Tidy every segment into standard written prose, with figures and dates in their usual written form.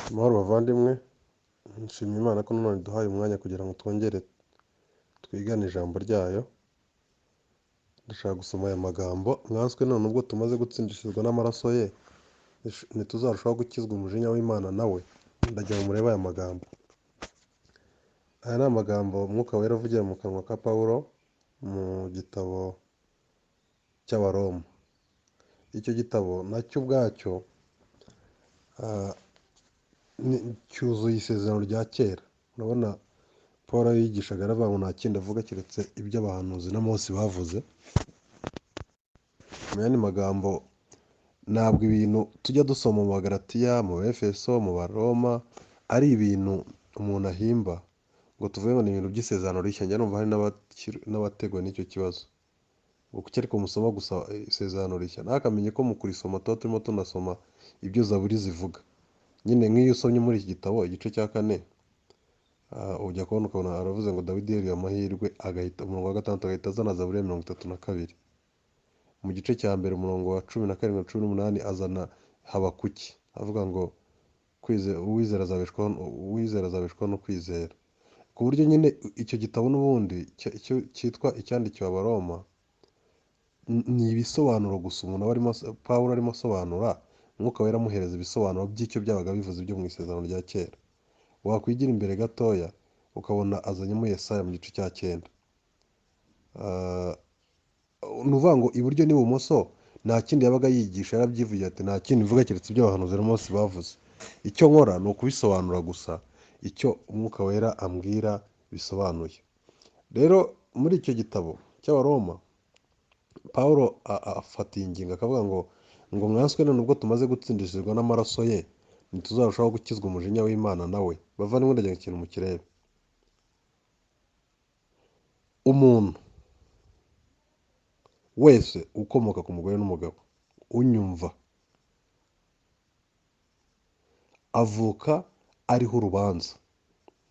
Amahoro bavandimwe, nshimiye Imana ko none duhaye umwanya kugira ngo twongere twigane ijambo ryayo. Ndashaka gusoma aya magambo: "Mwanswe none ubwo tumaze gutsindishizwa n'amaraso ye, ntituzarushaho gukizwa umujinya w'Imana nawe." Ndagira ngo murebe aya magambo. Aya ni amagambo Umwuka Wera avugira mu kanwa ka Pawulo mu gitabo cy'Abaroma. Icyo gitabo nacyo ubwacyo cyuzuye isezerano rya kera. Urabona Paul yigishaga aravuga ngo nta kindi avuga keretse ibyo abahanuzi na Mose bavuze. Mu yandi magambo, ntabwo ibintu tujya dusoma mu Bagalatiya, mu Efeso, mu Baroma ari ibintu umuntu ahimba ngo tuvuge ngo ni ibintu by'isezerano rishya. Njya numva hari n'abategwa n'icyo kibazo, ngo kuki ariko musoma gusa isezerano rishya, ntakamenye ko mu kurisoma tuba turimo tunasoma ibyo Zaburi zivuga. Nyine nk'iyo usomye muri iki gitabo igice cya 4, ujya kubona ukabona aravuze ngo Dawidi yariye amahirwe, agahita umurongo wa 6 agahita azana Zaburi ya 32. Mu gice cya mbere umurongo wa 17 na 18 azana Habakuki avuga ngo uwizera azabeshwaho no kwizera. Ku buryo nyine icyo gitabo n'ubundi cyitwa icyandikiwe Abaroma ni ibisobanuro gusa umuntu Pawulo arimo asobanura, Umwuka Wera amuhereza ibisobanuro by'icyo byabaga bivuze byo mu isezerano rya kera. Wakwigira imbere gatoya ukabona azanyemo Yesaya mu gice cya 9. Ni ukuvuga ngo iburyo n'ibumoso nta kindi yabaga yigisha, yarabyivugira ati nta kindi mvuga keretse ibyo abahanuzi na Mose bavuze. Icyo nkora ni ukubisobanura gusa icyo Umwuka Wera ambwira bisobanuye. Rero muri icyo gitabo cy'Abaroma Pawulo afata iyi ngingo akavuga ngo mwanswe none ubwo tumaze gutsindishizwa n'amaraso ye, ntituzarushaho gukizwa umujinya w'Imana nawe. Bavandimwe, ndagira ngo ikintu mukirebe. Umuntu wese ukomoka ku mugore n'umugabo unyumva avuka ariho urubanza.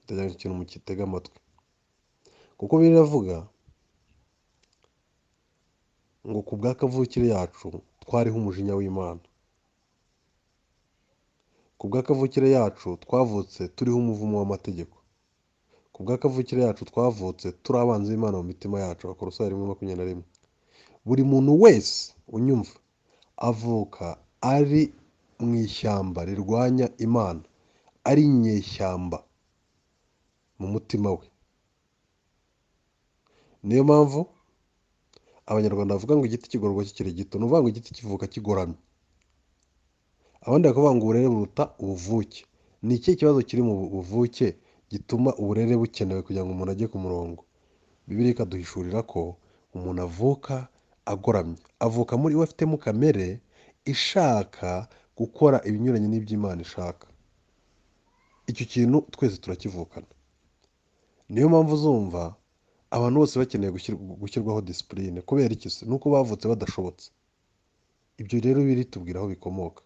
Ndagira ngo ikintu mukitega amatwi, kuko biravuga ngo ku bwa kavukire yacu twariho umujinya w'Imana. Ku bwa kavukire yacu twavutse turiho umuvumo w'amategeko. Ku bwa kavukire yacu twavutse turi abanzi b'Imana mu mitima yacu. Abakolosayi 1:21. Buri muntu wese unyumva avuka ari mu ishyamba rirwanya Imana, ari inyeshyamba mu mutima we. Niyo mpamvu Abanyarwanda bavuga ngo igiti kigororwa kikiri gito. Ni ukuvuga ngo igiti kivuka kigoramye. Abandi bakavuga ngo uburere buruta ubuvuke. Ni ikihe kibazo kiri mu buvuke gituma uburere bukenewe kugira ngo umuntu ajye ku murongo? Bibiliya ikaduhishurira ko umuntu avuka agoramye, avuka muri we afitemo kamere ishaka gukora ibinyuranye n'iby'Imana ishaka. Icyo kintu twese turakivukana. Niyo mpamvu uzumva abantu bose bakeneye gushyirwaho disipurine. Kubera iki se? Nuko bavutse badashobotse. Ibyo rero biritubwira aho bikomoka.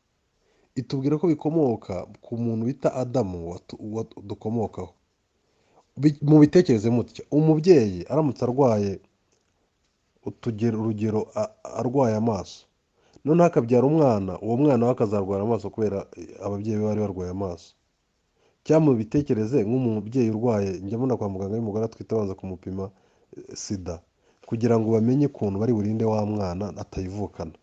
Itubwira ko bikomoka ku muntu bita Adamu dukomokaho. Mu bitekereze mutya, umubyeyi aramutse arwaye urugero arwaye amaso, noneho akabyara umwana, uwo mwana we akazarwara amaso kubera ababyeyi be bari barwaye amaso. Cyangwa mu bitekereze nk'umubyeyi urwaye, njya mbona kwa muganga y'umugore atwite baza kumupima sida kugira ngo bamenye ukuntu bari burinde wa mwana atayivukana,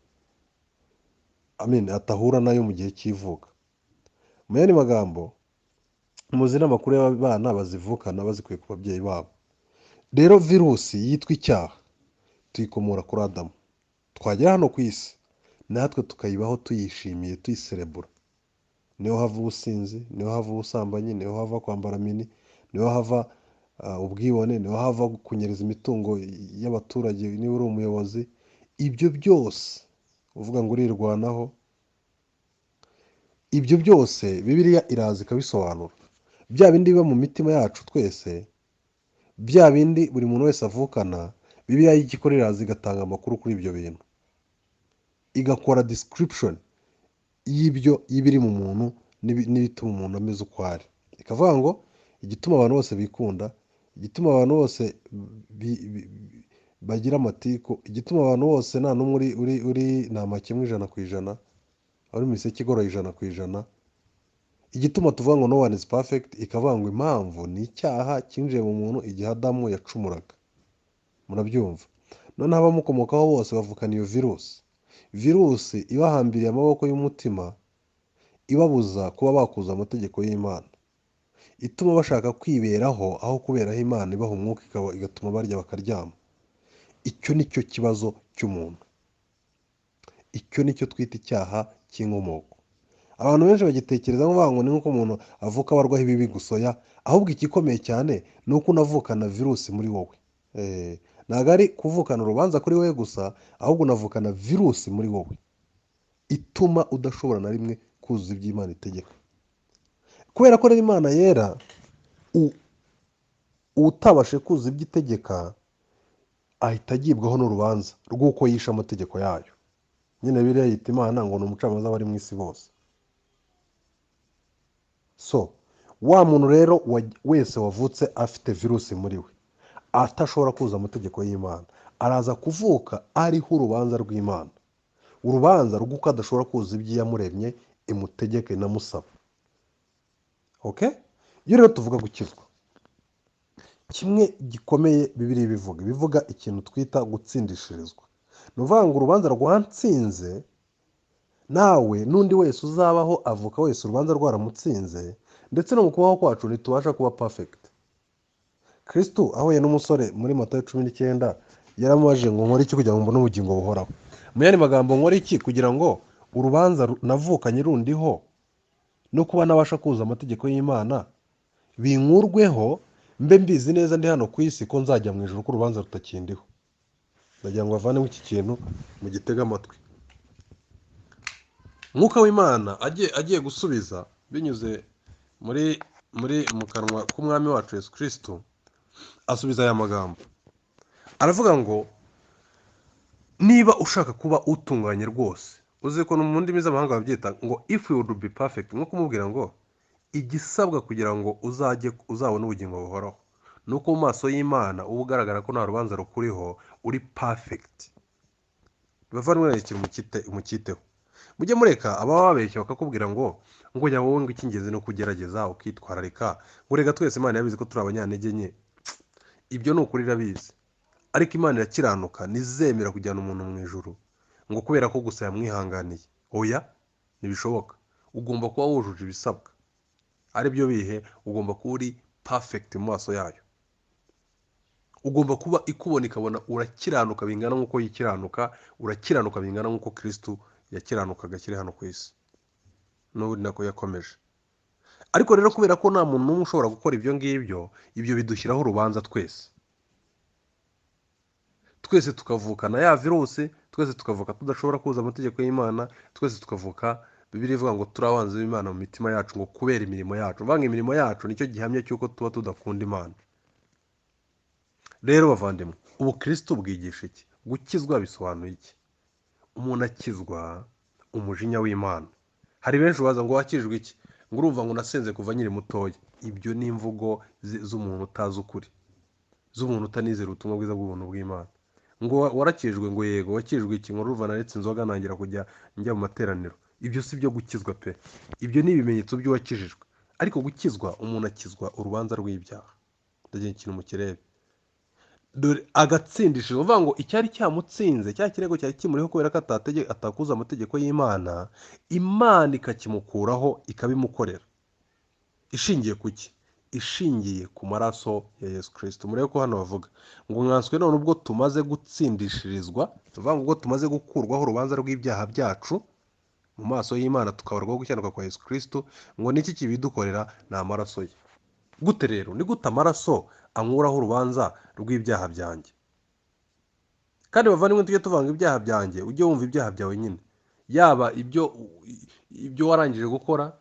atahura nayo mu gihe cy'ivuka. Mu yandi magambo, muzi n'amakuru y'abana bazivukana bazikuye ku babyeyi babo. Rero virusi yitwa icyaha tuyikomora kuri Adamu. Twagera hano ku isi natwe tukayibaho tuyishimiye, tuyiserebura. Niho hava ubusinzi, niho hava ubusambanyi, niho hava kwambara mini, niho hava ubwibone, niho hava kunyereza imitungo y'abaturage niba uri umuyobozi. Ibyo byose uvuga ngo urirwanaho, ibyo byose Bibiliya iraza ikabisobanura. Bya bindi biba mu mitima yacu twese, bya bindi buri muntu wese avukana, Bibiliya y'igikora iraza igatanga amakuru kuri ibyo bintu, igakora description y'ibiri mu muntu n'ibituma umuntu ameze uko ari. Ikavuga ngo igituma abantu bose bikunda, igituma abantu bose bagira amatiku, igituma abantu bose nta n'umwe uri nta makemwa 100%, ari mu miseke igoroye 100%. igituma tuvuga ngo no one is perfect, ikavuga ngo impamvu ni icyaha cyinjiye mu muntu igihe Adamu yacumuraga. Murabyumva? Noneho abamukomokaho bose bavukana iyo virusi ibahambiriye amaboko y'umutima, ibabuza kuba bakuza amategeko y'Imana, ituma bashaka kwiberaho aho kuberaho Imana ibaha umwuka igatuma barya bakaryama. Icyo ni cyo kibazo cy'umuntu, icyo ni cyo twita icyaha cy'inkomoko. Abantu benshi bagitekereza ngo ni nk'uko umuntu avuka abarwaho ibibi gusoya, ahubwo igikomeye cyane ni uko unavukana virusi muri wowe. Ntabwo ari kuvukana urubanza kuri wowe gusa, ahubwo unavukana virusi muri wowe ituma udashobora na rimwe kuzuza ibyo Imana itegeka. Kubera ko rero Imana yera, utabashe kuzuza ibyo itegeka ahita agibwaho n'urubanza rw'uko yishe amategeko yayo. Nyine Bibiliya yita Imana ngo ni umucamanza w'abari mu isi bose. So wa muntu rero wese wavutse afite virusi muri we, atashobora kuzuza amategeko y'Imana, araza kuvuka ariho urubanza rw'Imana, urubanza rw'uko adashobora kuzuza ibyo yamuremye imutegeka inamusaba. Iyo rero tuvuga gukizwa, kimwe gikomeye Bibiliya bivuga ikintu twita gutsindishirizwa. Ni ukuvuga ngo urubanza rwatsinze, nawe n'undi wese uzabaho avuka wese urubanza rwaramutsinze, ndetse no mu kubaho kwacu ntitubasha kuba perfect. Kristo ahuye n'umusore muri Matayo 19 yaramubajije ngo nkore iki kugira ngo mbone ubugingo buhoraho. Mu yandi magambo, nkore iki kugira ngo urubanza navukanye rundiho no kuba nabasha kuzuza amategeko y'Imana binkurweho, mbe mbizi neza ndi hano ku isi ko nzajya mu ijuru ko urubanza rutakindiho. Ndagira ngo bavanemo iki kintu mu gitega amatwi. Mwuka w'Imana agiye gusubiza binyuze mu kanwa k'umwami wacu Yesu Kristo, asubiza aya magambo, aravuga ngo niba ushaka kuba utunganye rwose, uzi ko mu ndimi z'amahanga babyita ngo if you would be perfect, nko kumubwira ngo igisabwa kugira ngo uzabone ubugingo buhoraho ni uko mu maso y'Imana uba ugaragara ko nta rubanza rukuriho, uri perfect. Bavandimwe, ikintu mukiteho, mujye mureka ababa babeshya bakakubwira ngo njya wowe ngo icy'ingenzi no kugerageza ukitwararika, ngo rega twese Imana yabizi ko turi abanyantege nke. Ibyo ni ukuri irabizi, ariko Imana irakiranuka, ntizemera kujyana umuntu mu ijuru ngo kubera ko gusa yamwihanganiye. Oya, ntibishoboka. Ugomba kuba wujuje ibisabwa, ari byo bihe ugomba kuba uri perfect mu maso yayo. Ugomba kuba ikubona ikabona urakiranuka bingana nk'uko yikiranuka, urakiranuka bingana nk'uko Kristo yakiranukaga akiri hano ku isi, n'ubu nako yakomeje. Ariko rero kubera ko nta muntu n'umwe ushobora gukora ibyo ngibyo, ibyo bidushyiraho urubanza twese tukavukana ya virusi, twese tukavuka tudashobora kuzuza amategeko y'Imana, twese tukavuka, Bibiliya ivuga ngo turi abanzi b'Imana mu mitima yacu, ngo kubera imirimo yacu. Mvanga imirimo yacu nicyo gihamya cy'uko tuba tudakunda Imana. Rero bavandimwe, ubu Kristo bwigisha iki? Gukizwa bisobanuye iki? Umuntu akizwa umujinya w'Imana. Hari benshi baza ngo wakijwe iki? Ngo urumva ngo nasenze kuva nkiri mutoya. Ibyo ni imvugo z'umuntu utazi ukuri, z'umuntu utanizera ubutumwa bwiza bw'ubuntu bw'Imana. Ngo warakijwe, ngo yego. Wakijwe iki? Ngo urumva naretse inzoga nangira kujya njya mu materaniro. Ibyo si byo gukizwa pe. Ibyo ni ibimenyetso by'uwakijijwe. Ariko gukizwa, umuntu akizwa urubanza rw'ibyaha. Ndagira ikintu mu kirebe, dore agatsindishije, uvuga ngo icyari cyamutsinze, cya kirego cyari kimuriho kubera ko atakuza amategeko y'Imana, Imana ikakimukuraho ikabimukorera. Ishingiye ku ki? Ishingiye ku maraso ya Yesu Kristo. Murebe ko hano bavuga ngo mwanswe none ubwo tumaze gutsindishirizwa, tuvuga ngo ubwo tumaze gukurwaho urubanza rw'ibyaha byacu mu maso y'Imana, tukabarwaho gukiranuka kwa Yesu Kristo, ngo niki kibidukorera? Ni amaraso ye. Gute rero? Ni gute amaraso ankuraho urubanza rw'ibyaha byanjye? Kandi bavandimwe, tujye tuvanga ibyaha byanjye, ujye wumva ibyaha byawe nyine, yaba ibyo warangije gukora,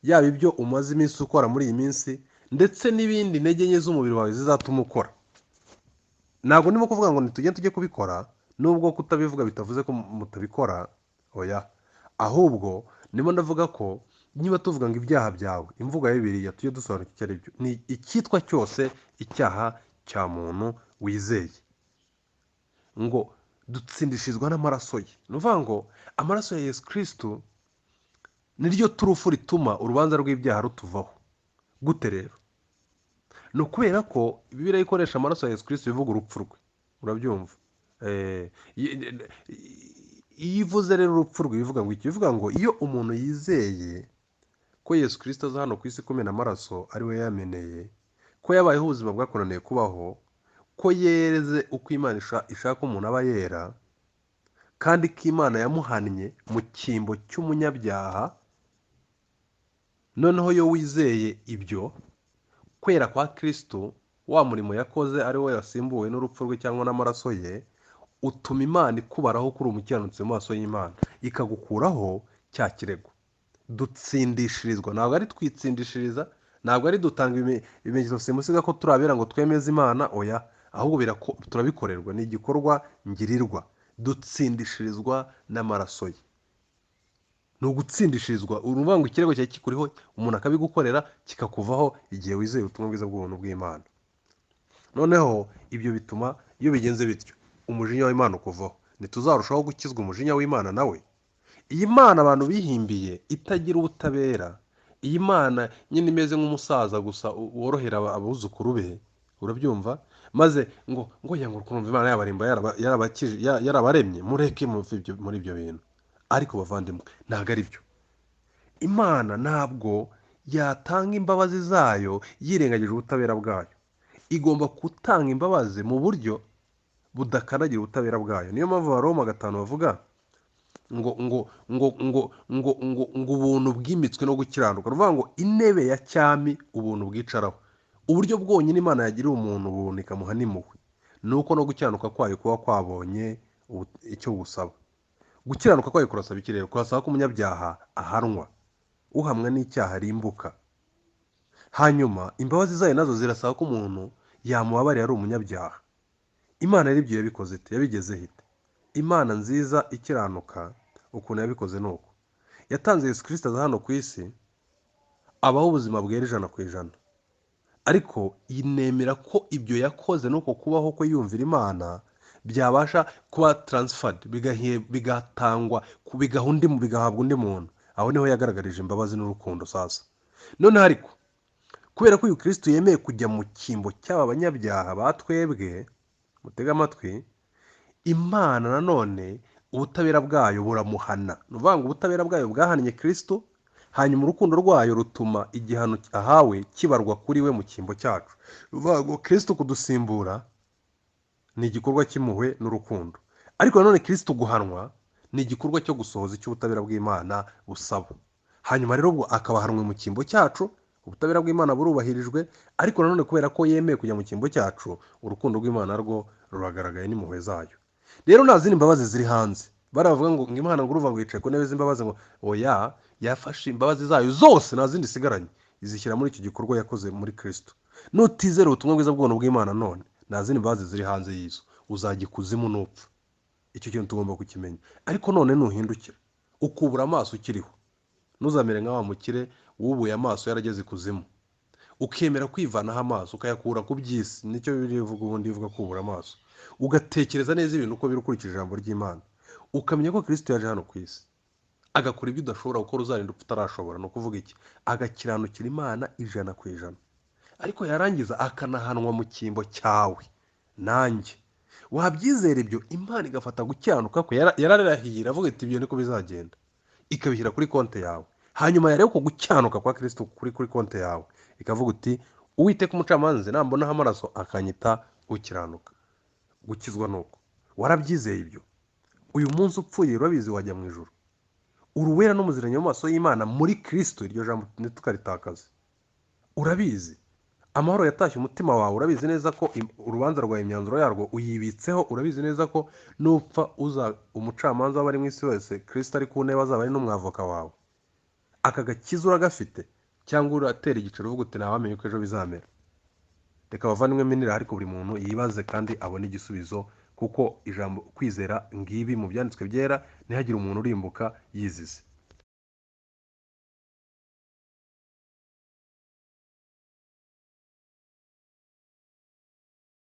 yaba ibyo umaze iminsi ukora muri iyi minsi, ndetse n'ibindi ntege nke z'umubiri wawe zizatuma ukora. Ntabwo ndimo kuvuga ngo tujye kubikora, nubwo kutabivuga bitavuze ko mutabikora. Oya, ahubwo ndimo ndavuga ko niba tuvuga ngo ibyaha byawe, imvugo ya Bibiliya tujye dusobanura icyo ari byo. Ni icyitwa cyose icyaha cya muntu wizeye, ngo dutsindishizwa n'amaraso ye. Ni ukuvuga ngo amaraso ya Yesu Kristo niryo turufu rituma urubanza rw'ibyaha rutuvaho. Gute rero? Ni ukubera ko Bibiliya ikoresha amaraso ya Yesu Kristo bivuga urupfu rwe. Urabyumva? Eh, iyo ivuze rero urupfu rwe bivuga ngo iki? Bivuga ngo iyo umuntu yizeye ko Yesu Kristo aza hano ku isi kumena amaraso ari we yameneye, ko yabayeho ubuzima bwakunaniye kubaho, ko yeze uko Imana ishaka umuntu aba yera, kandi ko Imana yamuhannye mu cyimbo cy'umunyabyaha, noneho iyo wizeye ibyo, kwera kwa Kristo, wa murimo yakoze ari we yasimbuwe n'urupfu rwe cyangwa n'amaraso ye, utuma Imana ikubaraho kuri umukiranutsi mu maso y'Imana, ikagukuraho cya kirego. Dutsindishirizwa, ntabwo ari twitsindishiriza, ntabwo ari dutanga ibimenyetso simusiga ko turabera ngo twemeze Imana, oya, ahubwo turabikorerwa, ni igikorwa ngirirwa. Dutsindishirizwa n'amaraso ye. Ni ugutsindishirizwa, uruvuga ngo ikirego cyawe kikuriho, umuntu akabigukorera kikakuvaho igihe wizeye ubutumwa bwiza bw'ubuntu bw'Imana. Noneho ibyo bituma iyo bigenze bityo umujinya w'Imana ukuvaho. Ntituzarushaho gukizwa umujinya w'Imana nawe? Iyi Mana abantu bihimbiye itagira ubutabera, iyi Mana nyine imeze nk'umusaza gusa worohera abuzukuru be, urabyumva? Maze ngo kumva Imana yabarimba yarabaremye, mureke muri ibyo bintu. Ariko bavandimwe, ntabwo ari byo. Imana ntabwo yatanga imbabazi zayo yirengagije ubutabera bwayo. Igomba gutanga imbabazi mu buryo budakanagira ubutabera bwayo. Niyo mpamvu Abaroma 5 bavuga ngo ubuntu bwimitswe no gukiranuka. Ruvuga ngo intebe ya cyami ubuntu bwicaraho. Uburyo bwonyine Imana yagiriye umuntu ubuntu ikamuha n'impuhwe, ni uko no gukiranuka kwayo kuba kwabonye icyo gusaba. Gukiranuka kwayo kurasaba iki rero? Kurasaba ko umunyabyaha ahanwa, uhamwa n'icyaha arimbuka. Hanyuma imbabazi zayo nazo zirasaba ko umuntu yamubabarira ari umunyabyaha. Imana rero ibyo yabikoze ite? Yabigeze hite? Imana nziza ikiranuka ukuntu yabikoze ni uko yatanze Yesu Kristo aza hano ku isi, abaho ubuzima bwera 100%, ariko inemera ko ibyo yakoze nuko kubaho ko yumvira Imana byabasha kuba transferred, bigatangwa, bigahabwa undi muntu. Aho niho yagaragarije imbabazi n'urukundo sasa. None ariko kubera ko uyu Kristo yemeye kujya mu cyimbo cy'aba banyabyaha batwebwe, mutega amatwi, Imana nanone ubutabera bwayo buramuhana. Ni ukuvuga ngo ubutabera bwayo bwahannye Kristo, hanyuma urukundo rwayo rutuma igihano ahawe kibarwa kuri we mu cyimbo cyacu. Ni ukuvuga ngo Kristo kudusimbura ni igikorwa cy'impuhwe n'urukundo, ariko nanone Kristo guhanwa ni igikorwa cyo gusohoza icy'ubutabera bw'Imana busaba. Hanyuma rero ubwo akabahanwe mu cyimbo cyacu, ubutabera bw'Imana burubahirijwe, ariko nanone kubera ko yemeye kujya mu cyimbo cyacu, urukundo rw'Imana rwo ruragaragaye n'impuhwe zayo. Rero nta zindi mbabazi ziri hanze. Baravuga ngo Imana ngo uruva ngo yicaye ku ntebe z'imbabazi, ngo oya, yafashe imbabazi zayo zose nta zindi isigaranye, izishyira muri icyo gikorwa yakoze muri Kristo. Nutizera ubutumwa bwiza bw'ubuntu bw'Imana none, nta zindi mbabazi ziri hanze y'izo, uzajya ikuzimu n'upfa. Icyo kintu tugomba kukimenya. Ariko none nuhindukira ukubura amaso ukiriho, ntuzamere nka wa mukire wubuye amaso yarageze ikuzimu, ukemera kwivanaho amaso ukayakura ku by'isi. Nicyo Bibiliya ivuga, ubundi ivuga kubura amaso, ugatekereza neza ibintu uko biri ukurikije ijambo ry'Imana, ukamenya ko Kristo yaje hano ku isi agakora ibyo udashobora gukora, uzarinda upfa utarashobora. Ni ukuvuga iki? Agakiranukira Imana 100%, ariko yarangiza akanahanwa mu cyimbo cyawe nanjye. Wabyizera ibyo? Imana igafata gukiranuka ko yararahira, avuga iti ibyo niko bizagenda, ikabishyira kuri konte yawe. Hanyuma yareba ko gukiranuka kwa Kristo kuri konte yawe, ikavuga uti Uwiteka umucamanza nambonaho amaraso akanyita ukiranuka. Gukizwa nuko warabyizeye ibyo. Uyu munsi upfuye urabizi wajya mu ijuru, uruwera n'umuziranyo mu maso y'Imana muri Kristo. Iryo jambo ntitukaritakaze. Urabizi amahoro yatashye umutima wawe, urabizi neza ko urubanza rwawe imyanzuro yarwo uyibitseho, urabizi neza ko nupfa umucamanza w'abari mu isi wese Kristo ari ku ntebe azaba ari n'umwavoka wawe. Aka gakiza uragafite cyangwa uratera igiciro uvuga uti ntawamenye uko ejo bizamera? Reka bavandimwe minira, ariko buri muntu yibaze kandi abone igisubizo, kuko ijambo kwizera ngibi mu byanditswe byera, ntihagire umuntu urimbuka yizize.